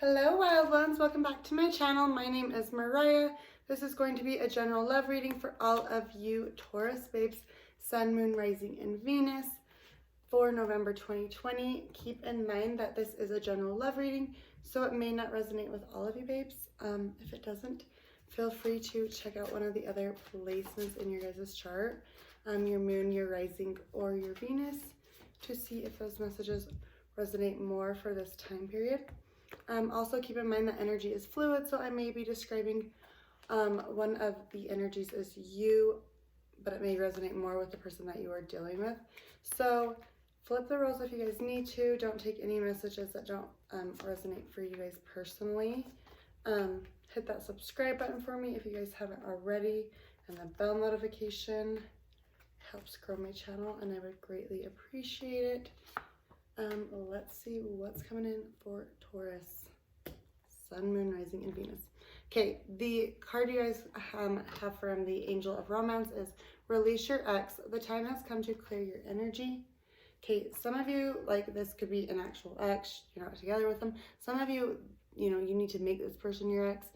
Hello wild ones, welcome back to my channel. My name is Mariah. This is going to be a general love reading for all of you Taurus babes, Sun, Moon, Rising, and Venus for November 2020. Keep in mind that this is a general love reading, so it may not resonate with all of you babes. If it doesn't, feel free to check out one of the other placements in your guys' chart, your Moon, your Rising, or your Venus, to see if those messages resonate more for this time period. Also keep in mind that energy is fluid, so I may be describing one of the energies as you, but it may resonate more with the person that you are dealing with. So flip the roles if you guys need to. Don't take any messages that don't resonate for you guys personally. Hit that subscribe button for me if you guys haven't already, and the bell notification helps grow my channel, and I would greatly appreciate it. Let's see what's coming in for Taurus, Sun, Moon, Rising, and Venus. Okay, the card you guys have from the Angel of Romance is Release Your Ex. The time has come to clear your energy. Okay, some of you, like, this could be an actual ex, you're not together with them. Some of you, you know, you need to make this person your ex.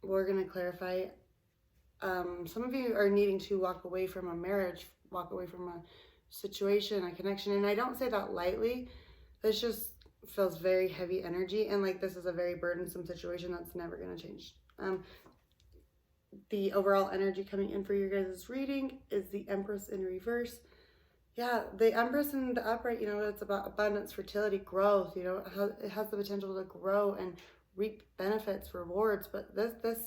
We're going to clarify. Some of you are needing to walk away from a marriage, walk away from a situation, a connection, and I don't say that lightly. This just feels very heavy energy, and like this is a very burdensome situation that's never going to change. The overall energy coming in for your guys' reading is the Empress in reverse. Yeah, the Empress in the upright, you know, it's about abundance, fertility, growth. You know, it has the potential to grow and reap benefits, rewards, but this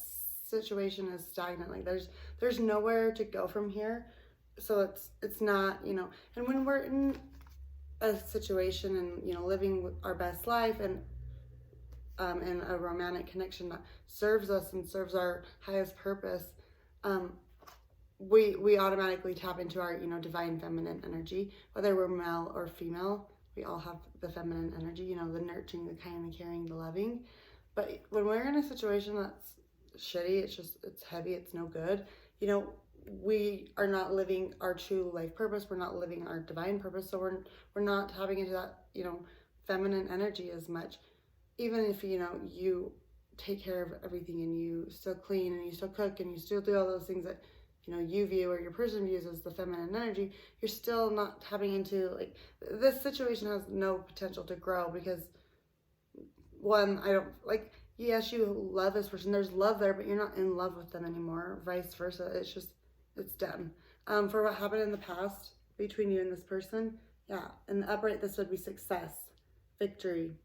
situation is stagnant. Like there's nowhere to go from here. So it's not, you know, and when we're in a situation and, you know, living our best life and in a romantic connection that serves us and serves our highest purpose, we automatically tap into our, you know, divine feminine energy. Whether we're male or female, we all have the feminine energy, you know, the nurturing, the kind, the caring, the loving. But when we're in a situation that's shitty, it's heavy, it's no good, you know, we are not living our true life purpose. We're not living our divine purpose. So we're not tapping into that, you know, feminine energy as much. Even if, you know, you take care of everything and you still clean and you still cook and you still do all those things that, you know, you view or your person views as the feminine energy, you're still not tapping into, like, this situation has no potential to grow because, one, I don't, like, yes, you love this person. There's love there, but you're not in love with them anymore. Vice versa. It's done. For what happened in the past between you and this person, yeah, in the upright, this would be success, victory,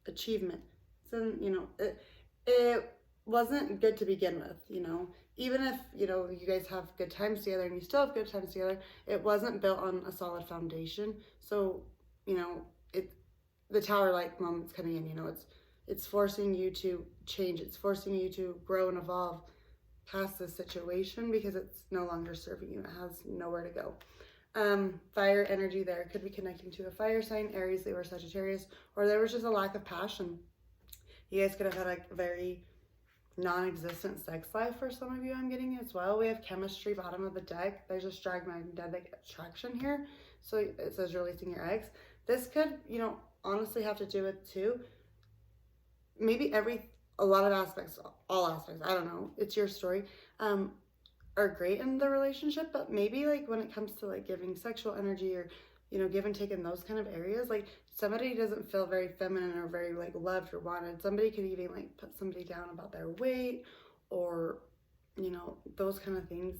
achievement. So, you know, it wasn't good to begin with, you know. Even if, you know, you guys have good times together and you still have good times together, it wasn't built on a solid foundation. So, you know, the tower-like moment's coming in, you know, it's forcing you to change. It's forcing you to grow and evolve past this situation because it's no longer serving you. It has nowhere to go. Fire energy there could be connecting to a fire sign, Aries, Leo, or Sagittarius, or there was just a lack of passion. You guys could have had a very non-existent sex life for some of you, I'm getting as well. We have chemistry, bottom of the deck. There's a strong magnetic attraction here. So it says releasing your ex. This could, you know, honestly have to do with too, maybe a lot of aspects, all aspects, I don't know, it's your story, are great in the relationship, but maybe like when it comes to like giving sexual energy or, you know, give and take in those kind of areas, like somebody doesn't feel very feminine or very like loved or wanted. Somebody could even like put somebody down about their weight or, you know, those kind of things.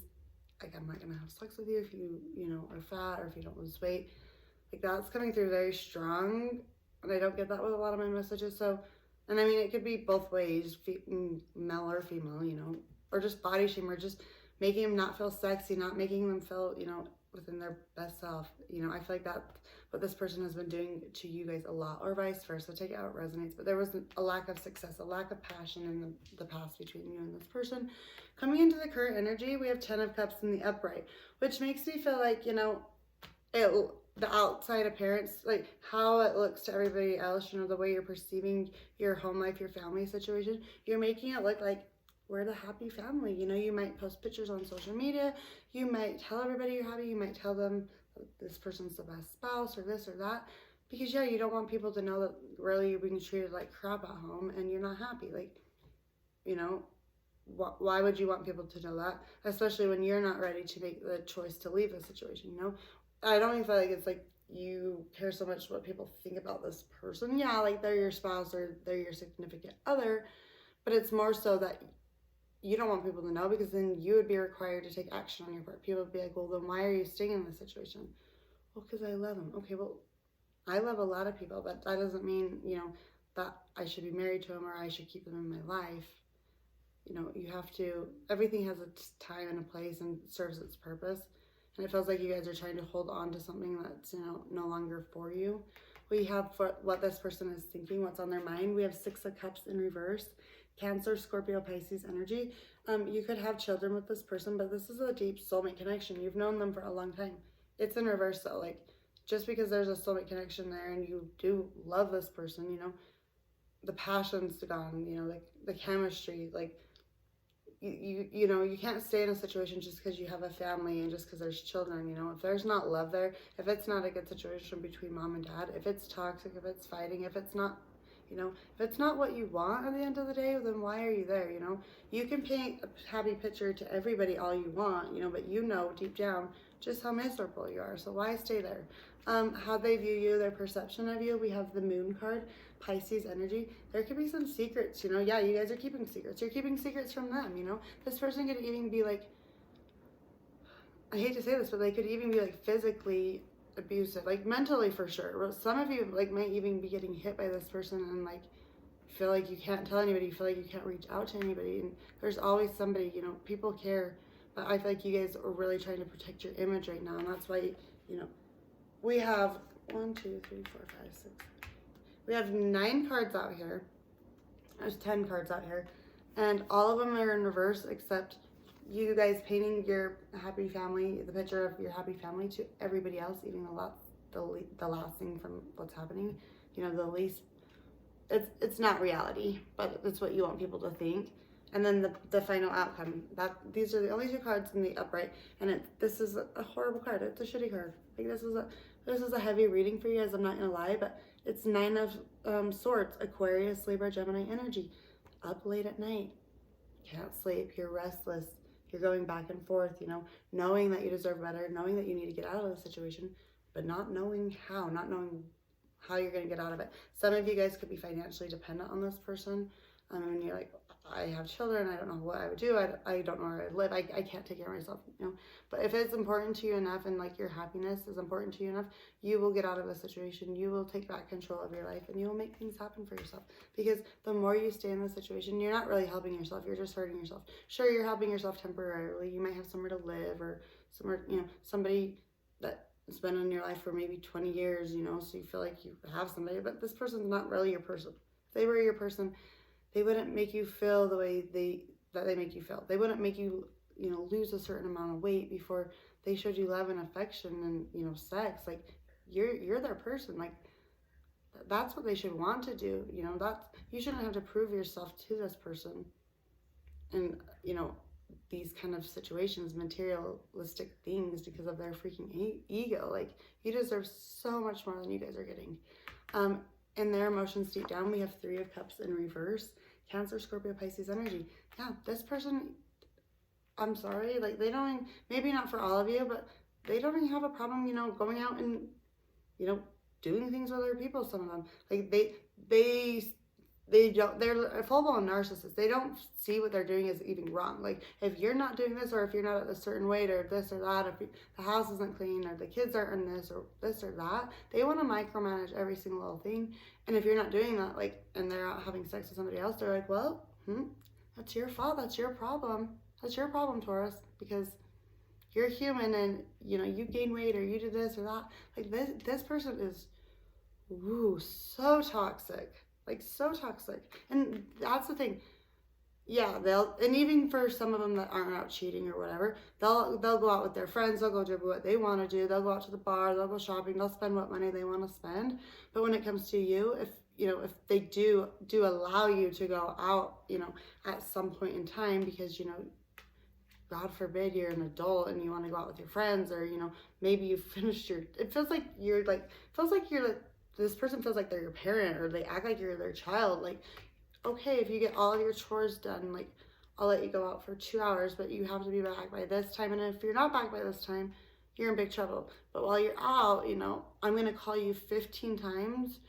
Like, I'm not gonna have sex with you if you know, are fat or if you don't lose weight. Like, that's coming through very strong, and I don't get that with a lot of my messages. So, and I mean, it could be both ways, male or female, you know, or just body shame, or just making them not feel sexy, not making them feel, you know, within their best self. You know, I feel like that's what this person has been doing to you guys a lot, or vice versa. Take it how it resonates. But there was a lack of success, a lack of passion in the past between you and this person. Coming into the current energy, we have 10 of Cups in the upright, which makes me feel like, you know, the outside appearance, like how it looks to everybody else, you know, the way you're perceiving your home life, your family situation, you're making it look like we're the happy family. You know, you might post pictures on social media, you might tell everybody you're happy, you might tell them this person's the best spouse or this or that, Because, yeah, you don't want people to know that really you're being treated like crap at home and you're not happy. Like, you know, why would you want people to know that? Especially when you're not ready to make the choice to leave the situation, you know? I don't even feel like it's like you care so much what people think about this person. Yeah, like they're your spouse or they're your significant other, but it's more so that you don't want people to know, because then you would be required to take action on your part. People would be like, well, then why are you staying in this situation? Well, because I love him. Okay, well, I love a lot of people, but that doesn't mean, you know, that I should be married to him or I should keep him in my life. You know, you have to, everything has a time and a place and serves its purpose. And it feels like you guys are trying to hold on to something that's, you know, no longer for you. We have for what this person is thinking, what's on their mind. We have 6 of Cups in reverse. Cancer, Scorpio, Pisces energy. You could have children with this person, but this is a deep soulmate connection. You've known them for a long time. It's in reverse though. Like, just because there's a soulmate connection there and you do love this person, you know, the passion's gone, you know, like the chemistry, like you know, you can't stay in a situation just because you have a family and just because there's children, you know. If there's not love there, if it's not a good situation between mom and dad, if it's toxic, if it's fighting, if it's not, you know, if it's not what you want at the end of the day, then why are you there, you know? You can paint a happy picture to everybody all you want, you know, but you know deep down just how miserable you are, so why stay there? How they view you, their perception of you. We have the Moon card, Pisces energy. There could be some secrets, you know. Yeah, you guys are keeping secrets. You're keeping secrets from them, you know. This person could even be like, I hate to say this, but they could even be like physically abusive, like mentally for sure. Some of you like might even be getting hit by this person and like feel like you can't tell anybody, you feel like you can't reach out to anybody, and there's always somebody, you know. People care, but I feel like you guys are really trying to protect your image right now, and that's why, you know, we have 1, 2, 3, 4, 5, 6. We have 9 cards out here. There's 10 cards out here, and all of them are in reverse except you guys painting your happy family, the picture of your happy family to everybody else, even the last thing from what's happening. You know, the least. It's not reality, but it's what you want people to think. And then the final outcome. These are the only 2 cards in the upright, and this is a horrible card. It's a shitty card. Like this is a heavy reading for you guys. I'm not gonna lie, but it's 9 of Swords, Aquarius, Libra, Gemini energy. Up late at night, can't sleep. You're restless. You're going back and forth. You know, knowing that you deserve better, knowing that you need to get out of the situation, but not knowing how you're going to get out of it. Some of you guys could be financially dependent on this person. And you're like, I have children, I don't know what I would do, I don't know where I'd live, I can't take care of myself, you know. But if it's important to you enough and like your happiness is important to you enough, you will get out of a situation, you will take back control of your life, and you will make things happen for yourself. Because the more you stay in the situation, you're not really helping yourself, you're just hurting yourself. Sure, you're helping yourself temporarily, you might have somewhere to live or somewhere, you know, somebody that has been in your life for maybe 20 years, you know, so you feel like you have somebody, but this person's not really your person. If they were your person, they wouldn't make you feel the way that they make you feel. They wouldn't make you, you know, lose a certain amount of weight before they showed you love and affection and, you know, sex. Like you're their person. Like that's what they should want to do. You know, you shouldn't have to prove yourself to this person. And, you know, these kind of situations, materialistic things, because of their freaking ego. Like you deserve so much more than you guys are getting. In their emotions deep down, we have 3 of Cups in reverse. Cancer, Scorpio, Pisces energy. Yeah, this person, I'm sorry, like they don't, maybe not for all of you, but they don't even have a problem, you know, going out and, you know, doing things with other people, some of them. Like they're a full-blown narcissist. They don't see what they're doing as even wrong. Like if you're not doing this, or if you're not at a certain weight, or this or that, if the house isn't clean, or the kids aren't in this or that, they want to micromanage every single little thing. And if you're not doing that, like, and they're out having sex with somebody else, they're like, well, that's your fault, that's your problem, Taurus, because you're human, and you know, you gain weight, or you do this or that. Like this person is so toxic. Like so toxic. And that's the thing. Yeah, and even for some of them that aren't out cheating or whatever, they'll go out with their friends, they'll go do what they want to do, they'll go out to the bar, they'll go shopping, they'll spend what money they want to spend. But when it comes to you, if they do allow you to go out, you know, at some point in time, because, you know, God forbid you're an adult and you want to go out with your friends, or, you know, maybe you finished it feels like you're this person feels like they're your parent, or they act like you're their child. Like, okay, if you get all of your chores done, like, I'll let you go out for 2 hours, but you have to be back by this time. And if you're not back by this time, you're in big trouble. But while you're out, you know, I'm going to call you 15 times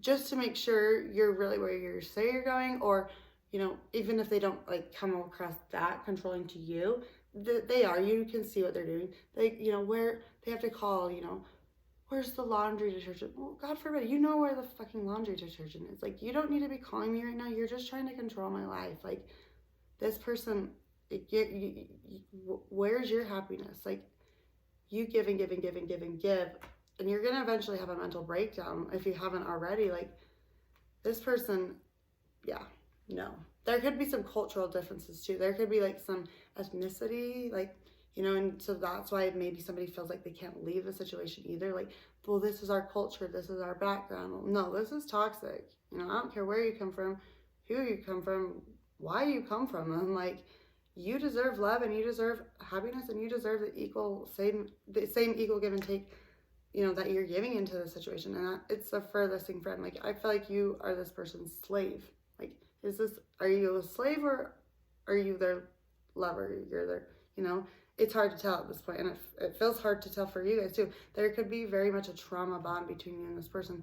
just to make sure you're really where you say you're going. Or, you know, even if they don't like come across that controlling to you, they are. You can see what they're doing. They, you know, where they have to call, you know, where's the laundry detergent? Well, God forbid, you know where the fucking laundry detergent is. Like, you don't need to be calling me right now. You're just trying to control my life. Like, this person, where's your happiness? Like, you give and give and give and give and give, and you're gonna eventually have a mental breakdown if you haven't already. Like, this person, yeah, no. There could be some cultural differences too. There could be like some ethnicity, like, you know, and so that's why maybe somebody feels like they can't leave the situation either. Like, well, this is our culture, this is our background. Well, no, this is toxic. You know, I don't care where you come from, who you come from, why you come from. And like, you deserve love, and you deserve happiness, and you deserve the same equal give and take, you know, that you're giving into the situation. And it's the furthest thing from, like, I feel like you are this person's slave. Like, are you a slave, or are you their lover? You're their, you know, it's hard to tell at this point, and it feels hard to tell for you guys too. There could be very much a trauma bond between you and this person.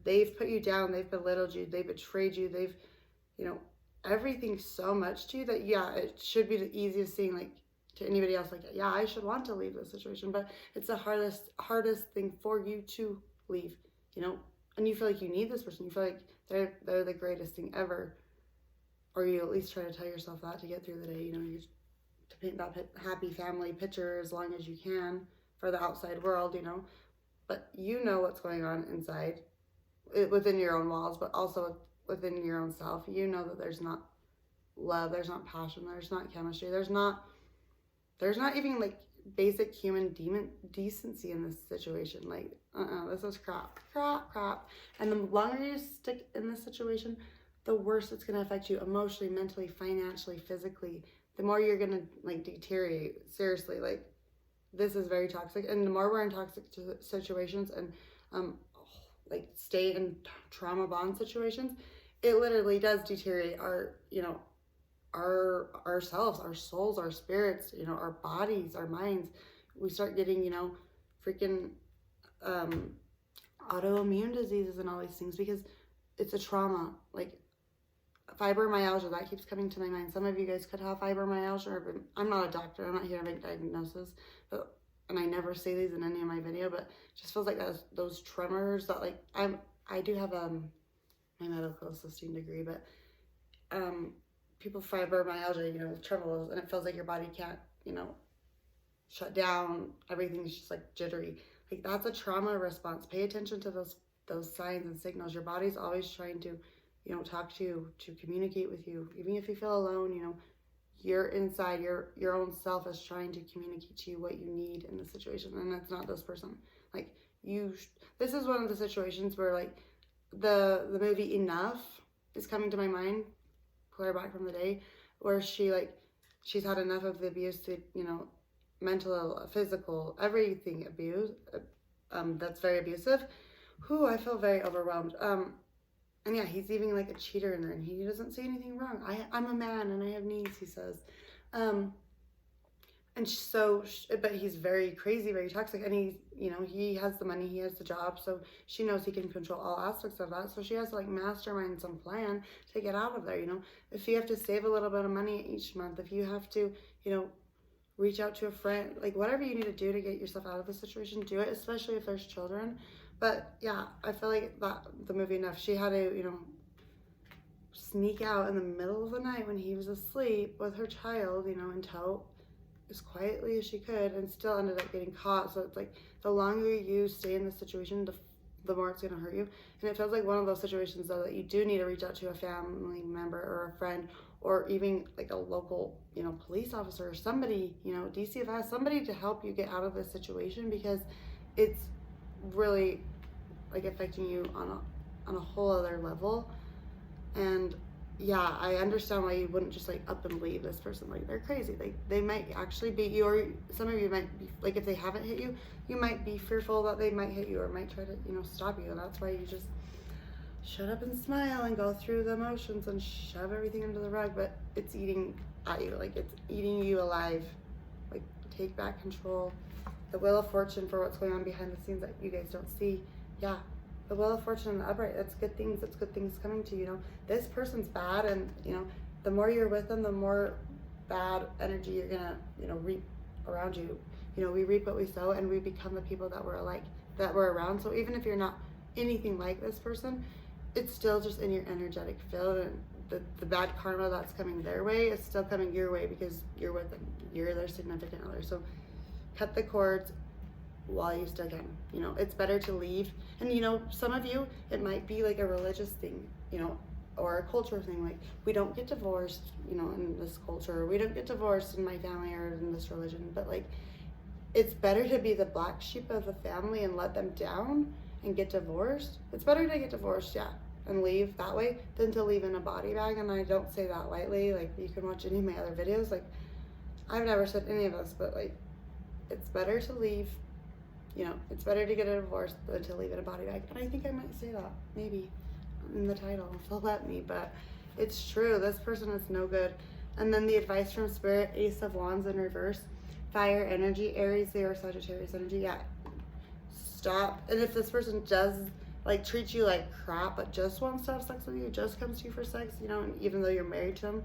They've put you down, they've belittled you, they betrayed you, they've, you know, everything so much to you that, yeah, it should be the easiest thing, like, to anybody else, like, yeah, I should want to leave this situation, but it's the hardest thing for you to leave, you know, and you feel like you need this person, you feel like they're the greatest thing ever, or you at least try to tell yourself that to get through the day, you know, to paint that happy family picture as long as you can for the outside world, you know, but you know what's going on inside, within your own walls, but also within your own self. You know that there's not love, there's not passion, there's not chemistry, there's not even like basic human decency in this situation. Like, this is crap. And the longer you stick in this situation, the worse it's going to affect you emotionally, mentally, financially, physically. The more you're going to like deteriorate. Seriously, like, this is very toxic. And the more we're in toxic situations and like stay in trauma bond situations, it literally does deteriorate our, you know, ourselves, our souls, our spirits, you know, our bodies, our minds. We start getting, you know, freaking autoimmune diseases and all these things because it's a trauma. Like, fibromyalgia, that keeps coming to my mind. Some of you guys could have fibromyalgia, or I'm not a doctor, I'm not here to make diagnosis, but, and I never say these in any of my video, but it just feels like those tremors that, like, I do have my medical assisting degree, but people fibromyalgia, you know, with tremors, and it feels like your body can't, you know, shut down, everything's just like jittery. Like, that's a trauma response. Pay attention to those signs and signals. Your body's always trying to, you know, talk to you, to communicate with you. Even if you feel alone, you know, you're inside, your own self is trying to communicate to you what you need in the situation, and it's not this person. Like, this is one of the situations where, like, the movie Enough is coming to my mind, clear back from the day, where she's had enough of the abuse, to, you know, mental, physical, everything abuse, that's very abusive. I feel very overwhelmed. And yeah, he's even like a cheater in there, and he doesn't say anything wrong. I'm a man and I have needs, he says. And so, but he's very crazy, very toxic, and he has the money, he has the job, so she knows he can control all aspects of that, so she has to like mastermind some plan to get out of there, you know. If you have to save a little bit of money each month, if you have to, you know, reach out to a friend, like whatever you need to do to get yourself out of the situation, do it, especially if there's children. But yeah, I feel like that the movie Enough, she had to, you know, sneak out in the middle of the night when he was asleep with her child, you know, and tell as quietly as she could, and still ended up getting caught. So it's like, the longer you stay in this situation, the more it's going to hurt you. And it feels like one of those situations, though, that you do need to reach out to a family member or a friend, or even like a local, you know, police officer or somebody, you know, DCFS, somebody to help you get out of this situation, because it's really like affecting you on a whole other level. And yeah, I understand why you wouldn't just like up and leave this person. Like, they're crazy. Like, they might actually beat you, or some of you might be like, if they haven't hit you, you might be fearful that they might hit you or might try to, you know, stop you. And that's why you just shut up and smile and go through the emotions and shove everything under the rug. But it's eating at you, like it's eating you alive. Like, take back control. The Wheel of Fortune for what's going on behind the scenes that you guys don't see. Yeah, the Wheel of Fortune and the upright, that's good things. That's good things coming to you. You know, this person's bad, and you know, the more you're with them, the more bad energy you're gonna, you know, reap around you. You know, we reap what we sow, and we become the people that we're like, that we're around. So even if you're not anything like this person, it's still just in your energetic field, and the bad karma that's coming their way is still coming your way because you're with them. You're their significant other. So cut the cords while you still can. You know, it's better to leave. And you know, some of you, it might be like a religious thing, you know, or a cultural thing. Like, we don't get divorced, you know, in this culture. We don't get divorced in my family or in this religion. But like, it's better to be the black sheep of the family and let them down and get divorced. It's better to get divorced, yeah, and leave that way than to leave in a body bag. And I don't say that lightly. Like, you can watch any of my other videos. Like, I've never said any of this, but like, it's better to leave, you know, it's better to get a divorce than to leave in a body bag. And I think I might say that, maybe, in the title, if they'll let me, but it's true. This person is no good. And then the advice from Spirit, Ace of Wands in reverse, fire energy, Aries, Leo, Sagittarius energy, yeah, stop. And if this person does, like, treat you like crap, but just wants to have sex with you, just comes to you for sex, you know, and even though you're married to them,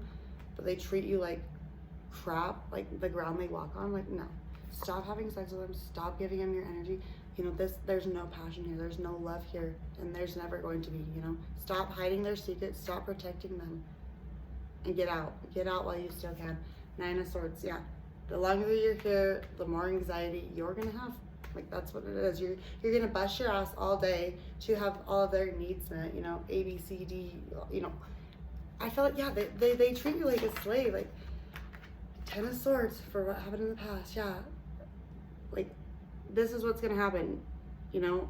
but they treat you like crap, like the ground they walk on, like, no. Stop having sex with them. Stop giving them your energy. You know, there's no passion here. There's no love here. And there's never going to be, you know. Stop hiding their secrets. Stop protecting them. And get out. Get out while you still can. 9 of Swords, yeah. The longer you're here, the more anxiety you're going to have. Like, that's what it is. You're going to bust your ass all day to have all of their needs met, you know, A, B, C, D, you know. I feel like, yeah, they treat you like a slave. Like, 10 of Swords for what happened in the past, yeah. Like, this is what's going to happen, you know,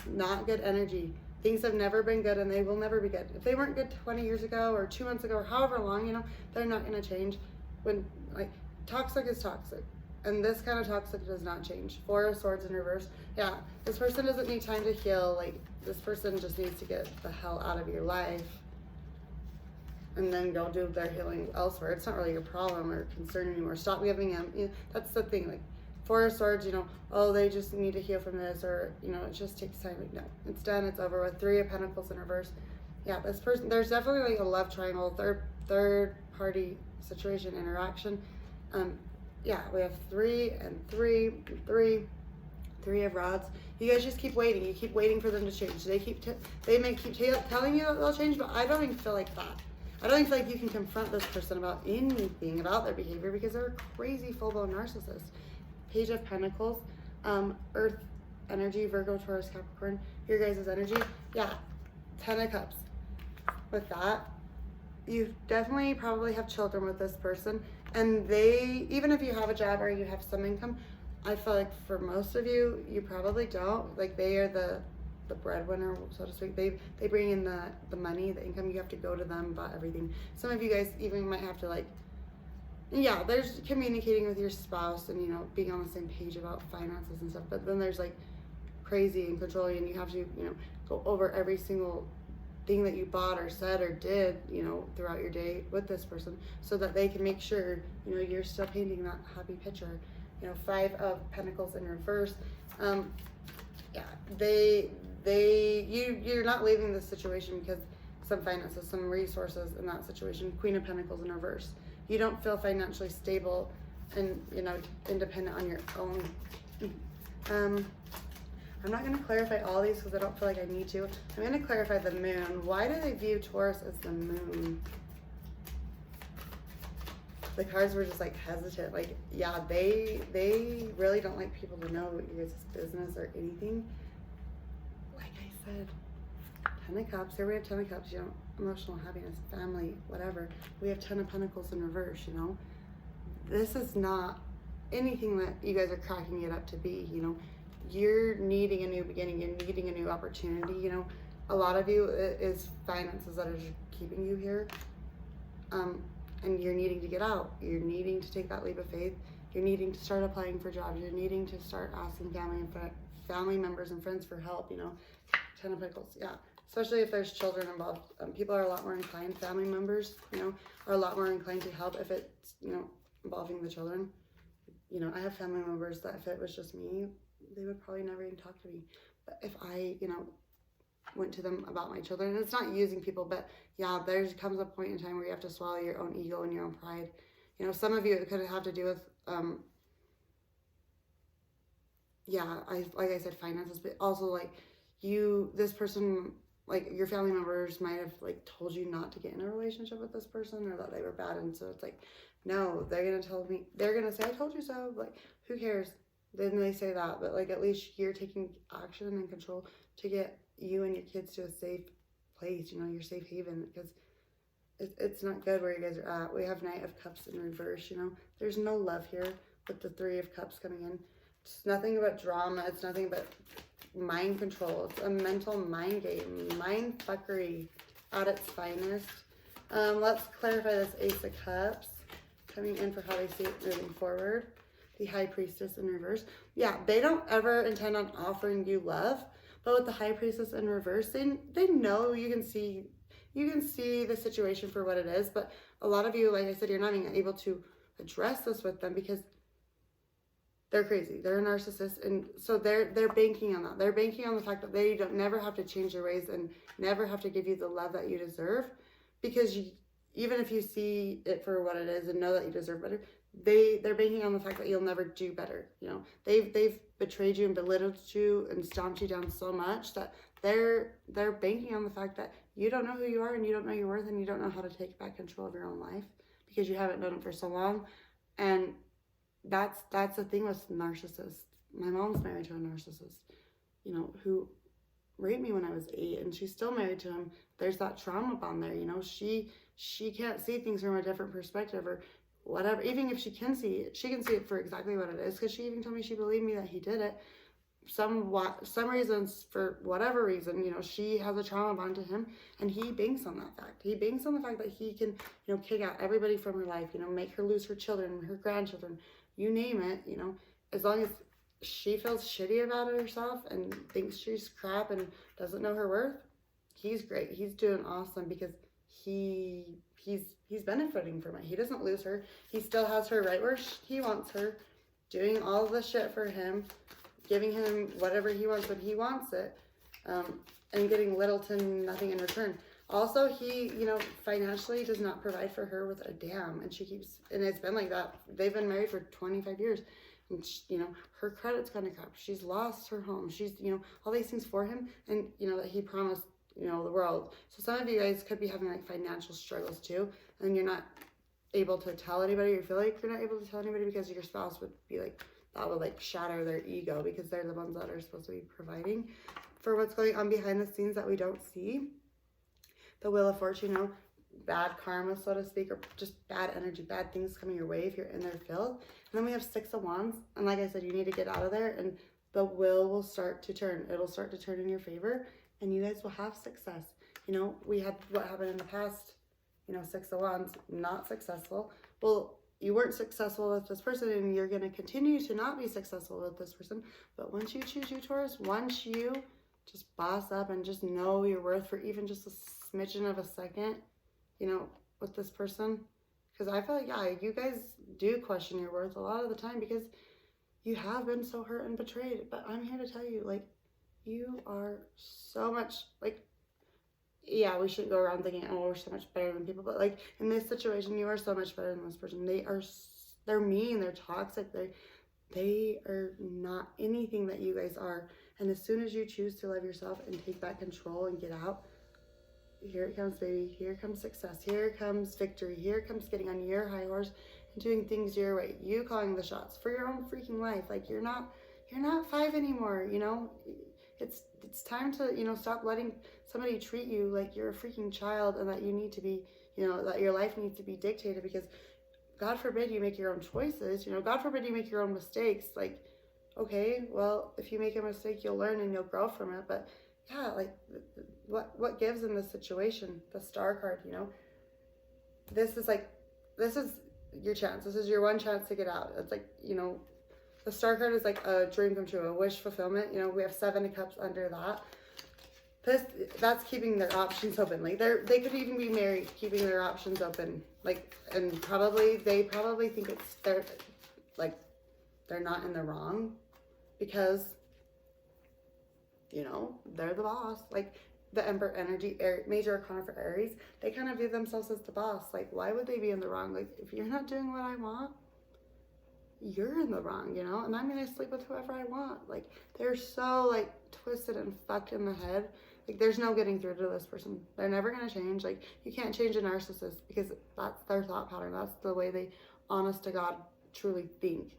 not good energy. Things have never been good, and they will never be good. If they weren't good 20 years ago or 2 months ago or however long, you know, they're not going to change. When, like, toxic is toxic, and this kind of toxic does not change. 4 of Swords in reverse. Yeah, this person doesn't need time to heal. Like, this person just needs to get the hell out of your life and then go do their healing elsewhere. It's not really your problem or concern anymore. Stop giving them, you know, that's the thing. Like, 4 of Swords, you know, oh, they just need to heal from this, or, you know, it just takes time. Like, no, it's done, it's over with. 3 of Pentacles in reverse. Yeah, this person, there's definitely like a love triangle, third party situation, interaction. Yeah, we have 3 and 3 and 3. 3 of Rods. You guys just keep waiting. You keep waiting for them to change. They may keep telling you that they'll change, but I don't even feel like that. I don't even feel like you can confront this person about anything about their behavior because they're a crazy full-blown narcissist. Page of Pentacles, Earth energy, Virgo, Taurus, Capricorn, your guys' energy. Yeah, 10 of Cups. With that, you definitely probably have children with this person, and they, even if you have a job or you have some income, I feel like for most of you, you probably don't. Like, they are the breadwinner, so to speak. They bring in the money, the income. You have to go to them about everything. Some of you guys even might have to, like, yeah, there's communicating with your spouse and, you know, being on the same page about finances and stuff. But then there's like crazy and controlling, and you have to, you know, go over every single thing that you bought or said or did, you know, throughout your day with this person, so that they can make sure, you know, you're still painting that happy picture. You know, 5 of Pentacles in reverse. Yeah, you're not leaving this situation because some finances, some resources in that situation. Queen of Pentacles in reverse. You don't feel financially stable and, you know, independent on your own. I'm not going to clarify all these because I don't feel like I need to. I'm going to clarify the moon. Why do they view Taurus as the moon? The cards were just like hesitant. Like, yeah, they really don't like people to know your guys' business or anything. Like I said, 10 of Cups. Here we have 10 of Cups, you know, emotional happiness, family, whatever. We have 10 of Pentacles in reverse, you know. This is not anything that you guys are cracking it up to be, you know. You're needing a new beginning. You're needing a new opportunity, you know. A lot of you, it is finances that are just keeping you here. and you're needing to get out. You're needing to take that leap of faith. You're needing to start applying for jobs. You're needing to start asking family members and friends for help, you know. 10 of Pentacles, yeah. Especially if there's children involved. People are a lot more inclined, family members, you know, are a lot more inclined to help if it's, you know, involving the children. You know, I have family members that if it was just me, they would probably never even talk to me. But if I, you know, went to them about my children, and it's not using people, but yeah, there comes a point in time where you have to swallow your own ego and your own pride. You know, some of you, it could have to do with, like I said, finances, but also like this person, like your family members might have like told you not to get in a relationship with this person, or that they were bad, and so it's like, no, they're gonna say I told you so. Like, who cares? Then they say that, but like at least you're taking action and control to get you and your kids to a safe place, you know, your safe haven, because it's not good where you guys are at. We have Knight of Cups in reverse, you know. There's no love here with the Three of Cups coming in. It's nothing but drama. It's nothing but mind control. It's a mental mind game, mind fuckery at its finest. Let's clarify this Ace of Cups coming in for how they see it moving forward. The High Priestess in reverse. Yeah, they don't ever intend on offering you love, but with the High Priestess in reverse, they know you can see the situation for what it is. But a lot of you, like I said, you're not even able to address this with them because they're crazy. They're a narcissist, and so they're banking on that. They're banking on the fact that they don't never have to change their ways and never have to give you the love that you deserve, because even if you see it for what it is and know that you deserve better, they're banking on the fact that you'll never do better. You know, they've betrayed you and belittled you and stomped you down so much that they're banking on the fact that you don't know who you are and you don't know your worth and you don't know how to take back control of your own life because you haven't known it for so long. And that's the thing with narcissists. My mom's married to a narcissist, you know, who raped me when I was 8, and she's still married to him. There's that trauma bond there, you know. She can't see things from a different perspective or whatever. Even if she can see it, she can see it for exactly what it is, because she even told me she believed me that he did it. Some reasons, for whatever reason, you know, she has a trauma bond to him, and he banks on that fact. He banks on the fact that he can, you know, kick out everybody from her life, you know, make her lose her children, her grandchildren, you name it, you know, as long as she feels shitty about herself and thinks she's crap and doesn't know her worth. He's great. He's doing awesome because he's benefiting from it. He doesn't lose her. He still has her right where he wants her, doing all the shit for him, giving him whatever he wants when he wants it, and getting little to nothing in return. Also, he, you know, financially does not provide for her with a damn, and and it's been like that. They've been married for 25 years, and she, you know, her credit's gonna crap. She's lost her home. She's, you know, all these things for him, and you know that he promised, you know, the world. So some of you guys could be having like financial struggles too, and you're not able to tell anybody, or feel like you're not able to tell anybody because your spouse would be like, that would like shatter their ego because they're the ones that are supposed to be providing for what's going on behind the scenes that we don't see. The Wheel of Fortune, you know, bad karma, so to speak, or just bad energy, bad things coming your way if you're in their field. And then we have Six of Wands, and like I said, you need to get out of there, and the wheel will start to turn. It'll start to turn in your favor, and you guys will have success. You know, we had what happened in the past, you know, Six of Wands, not successful. Well, you weren't successful with this person, and you're going to continue to not be successful with this person. But once you choose you, Taurus, once you just boss up and just know your worth for even just a smidgen of a second, you know, with this person, because I feel like, yeah, you guys do question your worth a lot of the time because you have been so hurt and betrayed. But I'm here to tell you, like, you are so much, like, yeah, we shouldn't go around thinking, oh, we're so much better than people, but like in this situation, you are so much better than this person. They're mean, they're toxic, they are not anything that you guys are. And as soon as you choose to love yourself and take back control and get out, here it comes, baby. Here comes success. Here comes victory. Here comes getting on your high horse and doing things your way. You calling the shots for your own freaking life. Like, you're not 5 anymore, you know? It's time to, you know, stop letting somebody treat you like you're a freaking child, and that you need to be, you know, that your life needs to be dictated, because God forbid you make your own choices, you know, God forbid you make your own mistakes. Like, okay, well, if you make a mistake, you'll learn and you'll grow from it. But yeah, like, what gives in this situation? The Star card, you know, this is like, this is your chance. This is your one chance to get out. It's like, you know, the Star card is like a dream come true, a wish fulfillment. You know, we have 7 of Cups under that. That's keeping their options open. Like they could even be married, keeping their options open. Like, and they probably think they're not in the wrong because, you know, they're the boss. Like the Emperor energy, major arcana for Aries, they kind of view themselves as the boss. Like, why would they be in the wrong? Like, if you're not doing what I want, you're in the wrong, you know? And I'm gonna sleep with whoever I want. Like, they're so like twisted and fucked in the head. Like, there's no getting through to this person. They're never gonna change. Like, you can't change a narcissist because that's their thought pattern. That's the way they, honest to God, truly think.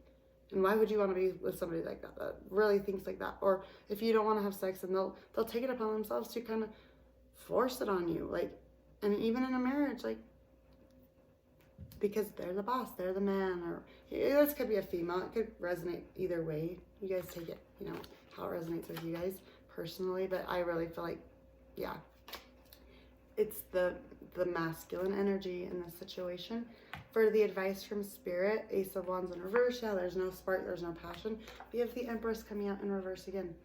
And why would you want to be with somebody like that, that really thinks like that? Or if you don't want to have sex, and they'll take it upon themselves to kind of force it on you. Like, and even in a marriage, like, because they're the boss, they're the man, or this could be a female. It could resonate either way. You guys take it, you know, how it resonates with you guys personally. But I really feel like, yeah, it's the masculine energy in this situation. For the advice from Spirit, Ace of Wands in reverse. Yeah, there's no spark, there's no passion. We have the Empress coming out in reverse again.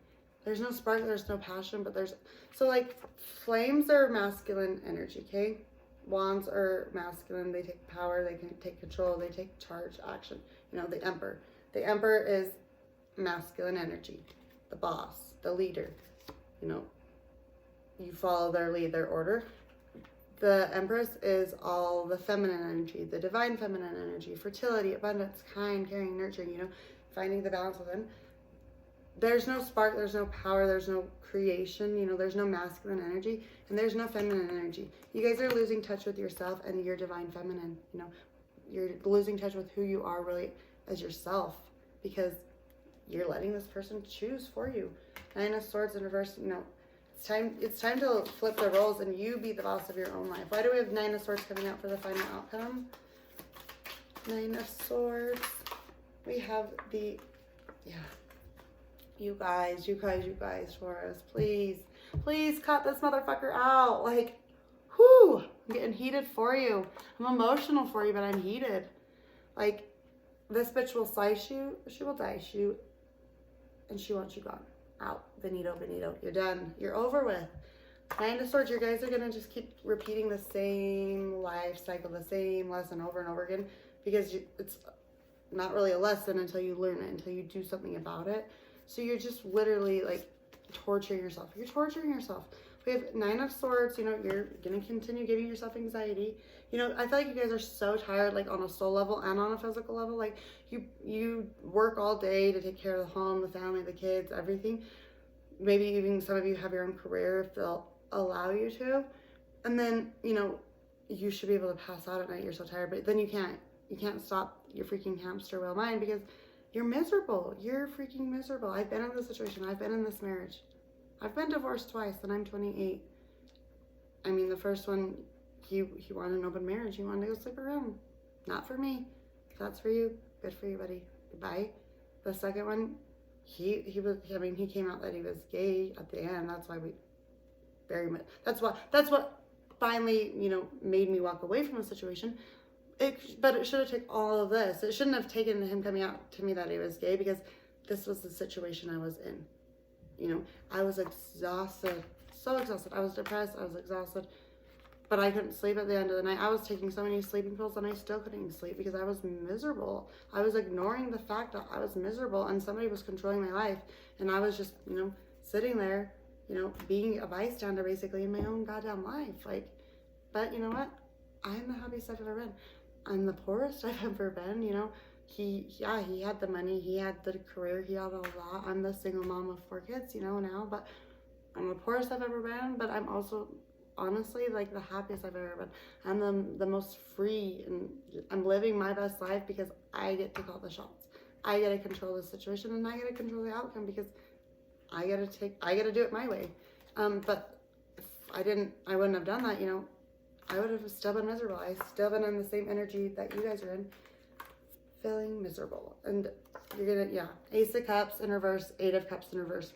There's no spark, there's no passion, but there's, so like flames are masculine energy, okay? Wands are masculine, they take power, they can take control, they take charge, action. You know, the Emperor. The Emperor is masculine energy, the boss, the leader. You know, you follow their lead, their order. The Empress is all the feminine energy, the divine feminine energy, fertility, abundance, kind, caring, nurturing, you know, finding the balance within. There's no spark, there's no power, there's no creation, you know, there's no masculine energy, and there's no feminine energy. You guys are losing touch with yourself and your divine feminine, you know. You're losing touch with who you are really as yourself because you're letting this person choose for you. 9 of Swords in reverse, you know, it's time to flip the roles and you be the boss of your own life. Why do we have 9 of Swords coming out for the final outcome? 9 of Swords. We have the, yeah. You guys, Taurus, please cut this motherfucker out. Like, whew, I'm getting heated for you. I'm emotional for you, but I'm heated. Like, this bitch will slice you, she will dice you, and she wants you gone. Out. Benito. You're done. You're over with. 9 of Swords, you guys are going to just keep repeating the same life cycle, the same lesson over and over again, because it's not really a lesson until you learn it, until you do something about it. So you're just literally like torturing yourself. You're torturing yourself. We have 9 of Swords, you know, you're going to continue giving yourself anxiety. You know, I feel like you guys are so tired, like on a soul level and on a physical level. Like you work all day to take care of the home, the family, the kids, everything. Maybe even some of you have your own career if they'll allow you to. And then, you know, you should be able to pass out at night. You're so tired, but then you can't stop your freaking hamster wheel mind because you're miserable. You're freaking miserable. I've been in this situation. I've been in this marriage. I've been divorced twice and I'm 28. I mean, the first one, he wanted an open marriage. He wanted to go sleep around. Not for me. If that's for you, good for you, buddy. Goodbye. The second one, he came out that he was gay at the end. That's why that's what finally, you know, made me walk away from the situation. But it should have taken all of this. It shouldn't have taken him coming out to me that he was gay because this was the situation I was in. You know, I was exhausted, so exhausted. I was depressed, I was exhausted, but I couldn't sleep at the end of the night. I was taking so many sleeping pills and I still couldn't sleep because I was miserable. I was ignoring the fact that I was miserable and somebody was controlling my life. And I was just, you know, sitting there, you know, being a bystander basically in my own goddamn life. Like, but you know what? I'm the happiest I've ever been. I'm the poorest I've ever been, you know. He had the money, he had the career, he had all that. I'm the single mom of 4 kids, you know, now, but I'm the poorest I've ever been, but I'm also honestly like the happiest I've ever been. I'm the most free, and I'm living my best life because I get to call the shots. I get to control the situation and I get to control the outcome because I get to do it my way. But if I wouldn't have done that, you know, I would have still been miserable. I still been in the same energy that you guys are in, feeling miserable. And you're gonna, yeah, Ace of Cups in reverse, 8 of Cups in reverse.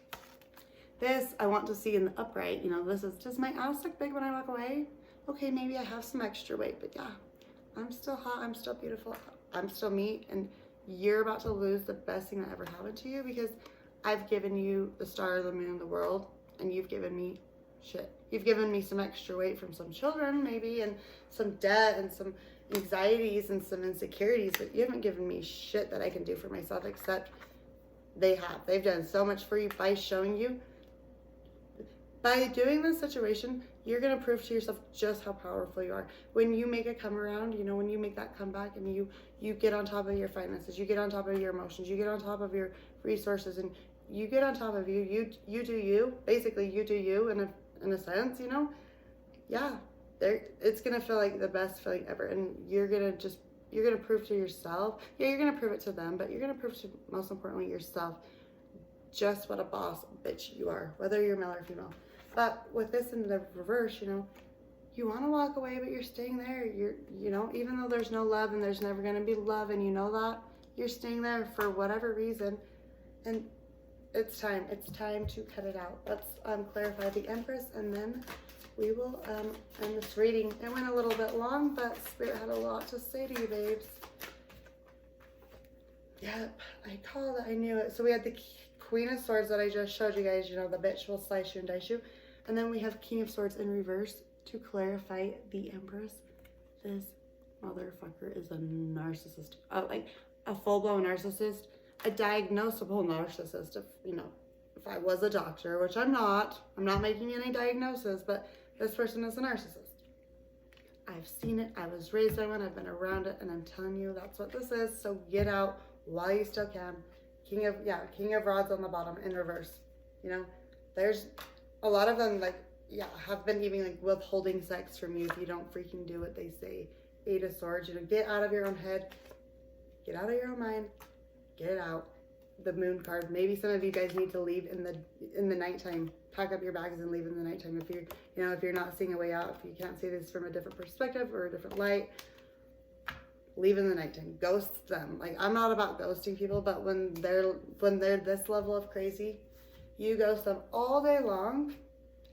This I want to see in the upright. You know, this is, does my ass look big when I walk away? Okay, maybe I have some extra weight, but yeah, I'm still hot, I'm still beautiful, I'm still me, and you're about to lose the best thing that ever happened to you because I've given you the star, the moon, the world, and you've given me shit. You've given me some extra weight from some children, maybe, and some debt and some anxieties and some insecurities, but you haven't given me shit that I can do for myself except they have. They've done so much for you by showing you. By doing this situation, you're going to prove to yourself just how powerful you are. When you make a come around, you know, when you make that comeback and you get on top of your finances, you get on top of your emotions, you get on top of your resources, and you get on top of you do you, basically you do you in a sense, you know, yeah, it's going to feel like the best feeling ever. And you're going to prove to yourself, yeah, you're going to prove it to them, but you're going to prove to, most importantly, yourself, just what a boss bitch you are, whether you're male or female. But with this in the reverse, you know, you want to walk away, but you're staying there. You know, even though there's no love and there's never going to be love, and you know that, you're staying there for whatever reason. And it's time to cut it out. Let's clarify the Empress, and then we will end this reading. It went a little bit long, but Spirit had a lot to say to you, babes. Yep, I called it, I knew it. So we had the Queen of Swords that I just showed you guys, you know, the bitch will slice you and dice you. And then we have King of Swords in reverse to clarify the Empress. This motherfucker is a narcissist. Like a full-blown narcissist, a diagnosable narcissist. If I was a doctor, which I'm not making any diagnosis, but this person is a narcissist. I've seen it, I was raised by one, I've been around it, and I'm telling you that's what this is. So get out while you still can. King of Rods on the bottom in reverse. You know, there's a lot of them, like, yeah, have been even like withholding sex from you if you don't freaking do what they say. 8 of Swords, you know, get out of your own head, get out of your own mind, get it out. The Moon card. Maybe some of you guys need to leave in the nighttime. Pack up your bags and leave in the nighttime if you're not seeing a way out, if you can't see this from a different perspective or a different light. Leave in the nighttime. Ghost them. Like, I'm not about ghosting people, but when they're this level of crazy, you ghost them all day long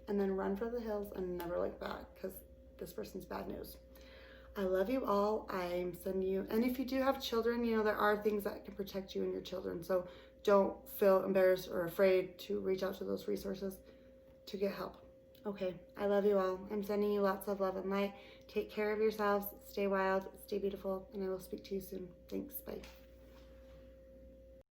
and then run for the hills and never look back, because this person's bad news. I love you all. I'm sending you, and if you do have children, you know, there are things that can protect you and your children. So don't feel embarrassed or afraid to reach out to those resources to get help. Okay, I love you all. I'm sending you lots of love and light. Take care of yourselves. Stay wild, stay beautiful, and I will speak to you soon. Thanks. Bye.